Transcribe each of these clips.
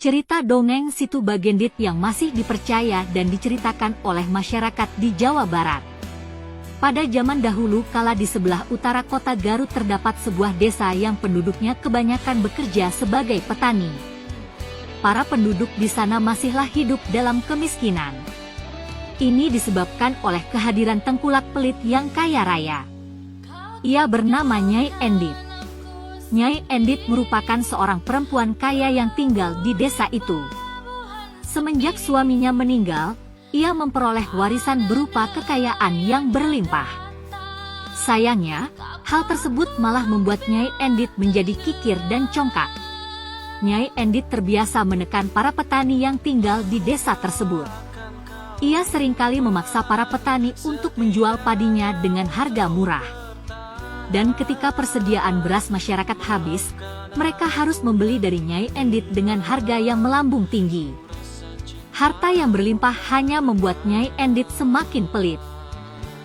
Cerita dongeng Situ Bagendit yang masih dipercaya dan diceritakan oleh masyarakat di Jawa Barat. Pada zaman dahulu kala di sebelah utara kota Garut terdapat sebuah desa yang penduduknya kebanyakan bekerja sebagai petani. Para penduduk di sana masihlah hidup dalam kemiskinan. Ini disebabkan oleh kehadiran tengkulak pelit yang kaya raya. Ia bernama Nyai Endit. Nyai Endit merupakan seorang perempuan kaya yang tinggal di desa itu. Semenjak suaminya meninggal, ia memperoleh warisan berupa kekayaan yang berlimpah. Sayangnya, hal tersebut malah membuat Nyai Endit menjadi kikir dan congkak. Nyai Endit terbiasa menekan para petani yang tinggal di desa tersebut. Ia seringkali memaksa para petani untuk menjual padinya dengan harga murah. Dan ketika persediaan beras masyarakat habis, mereka harus membeli dari Nyai Endit dengan harga yang melambung tinggi. Harta yang berlimpah hanya membuat Nyai Endit semakin pelit.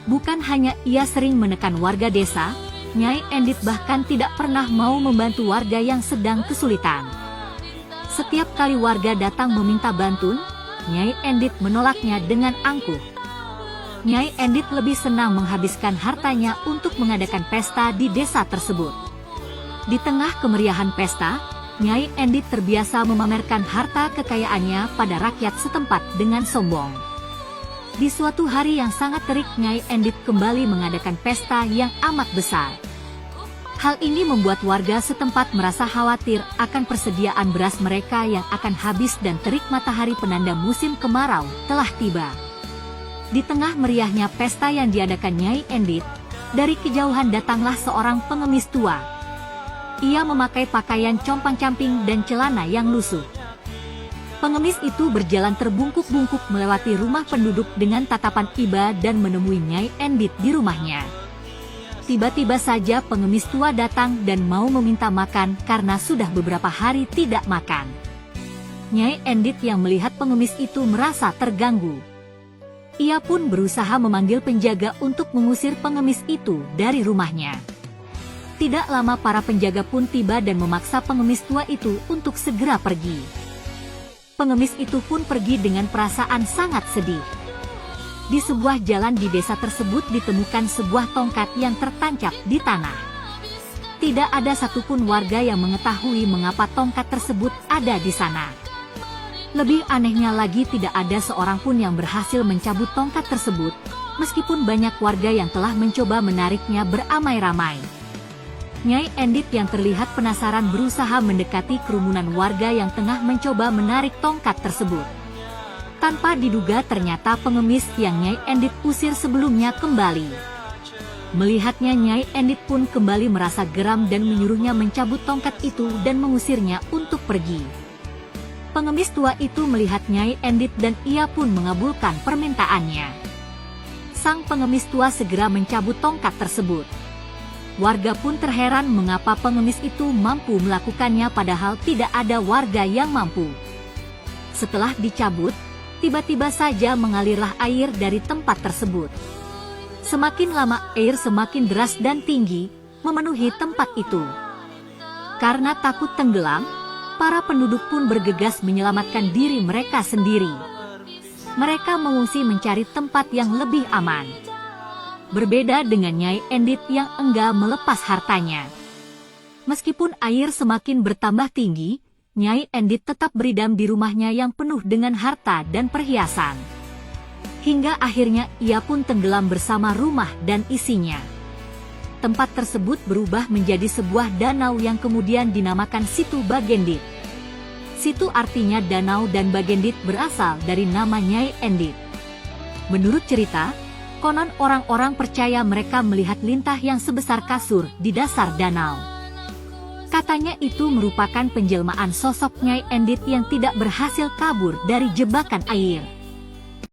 Bukan hanya ia sering menekan warga desa, Nyai Endit bahkan tidak pernah mau membantu warga yang sedang kesulitan. Setiap kali warga datang meminta bantuan, Nyai Endit menolaknya dengan angkuh. Nyai Endit lebih senang menghabiskan hartanya untuk mengadakan pesta di desa tersebut. Di tengah kemeriahan pesta, Nyai Endit terbiasa memamerkan harta kekayaannya pada rakyat setempat dengan sombong. Di suatu hari yang sangat terik, Nyai Endit kembali mengadakan pesta yang amat besar. Hal ini membuat warga setempat merasa khawatir akan persediaan beras mereka yang akan habis dan terik matahari penanda musim kemarau telah tiba. Di tengah meriahnya pesta yang diadakan Nyai Endit, dari kejauhan datanglah seorang pengemis tua. Ia memakai pakaian compang-camping dan celana yang lusuh. Pengemis itu berjalan terbungkuk-bungkuk melewati rumah penduduk dengan tatapan iba dan menemui Nyai Endit di rumahnya. Tiba-tiba saja pengemis tua datang dan mau meminta makan karena sudah beberapa hari tidak makan. Nyai Endit yang melihat pengemis itu merasa terganggu. Ia pun berusaha memanggil penjaga untuk mengusir pengemis itu dari rumahnya. Tidak lama para penjaga pun tiba dan memaksa pengemis tua itu untuk segera pergi. Pengemis itu pun pergi dengan perasaan sangat sedih. Di sebuah jalan di desa tersebut ditemukan sebuah tongkat yang tertancap di tanah. Tidak ada satupun warga yang mengetahui mengapa tongkat tersebut ada di sana. Lebih anehnya lagi, tidak ada seorang pun yang berhasil mencabut tongkat tersebut, meskipun banyak warga yang telah mencoba menariknya beramai-ramai. Nyai Endit yang terlihat penasaran berusaha mendekati kerumunan warga yang tengah mencoba menarik tongkat tersebut. Tanpa diduga ternyata pengemis yang Nyai Endit usir sebelumnya kembali. Melihatnya, Nyai Endit pun kembali merasa geram dan menyuruhnya mencabut tongkat itu dan mengusirnya untuk pergi. Pengemis tua itu melihat Nyai Endit dan ia pun mengabulkan permintaannya. Sang pengemis tua segera mencabut tongkat tersebut. Warga pun terheran mengapa pengemis itu mampu melakukannya padahal tidak ada warga yang mampu. Setelah dicabut, tiba-tiba saja mengalirlah air dari tempat tersebut. Semakin lama air semakin deras dan tinggi, memenuhi tempat itu. Karena takut tenggelam, para penduduk pun bergegas menyelamatkan diri mereka sendiri. Mereka mengungsi mencari tempat yang lebih aman. Berbeda dengan Nyai Endit yang enggan melepas hartanya. Meskipun air semakin bertambah tinggi, Nyai Endit tetap beridam di rumahnya yang penuh dengan harta dan perhiasan. Hingga akhirnya ia pun tenggelam bersama rumah dan isinya. Tempat tersebut berubah menjadi sebuah danau yang kemudian dinamakan Situ Bagendit. Situ artinya danau dan Bagendit berasal dari nama Nyai Endit. Menurut cerita, konon orang-orang percaya mereka melihat lintah yang sebesar kasur di dasar danau. Katanya itu merupakan penjelmaan sosok Nyai Endit yang tidak berhasil kabur dari jebakan air.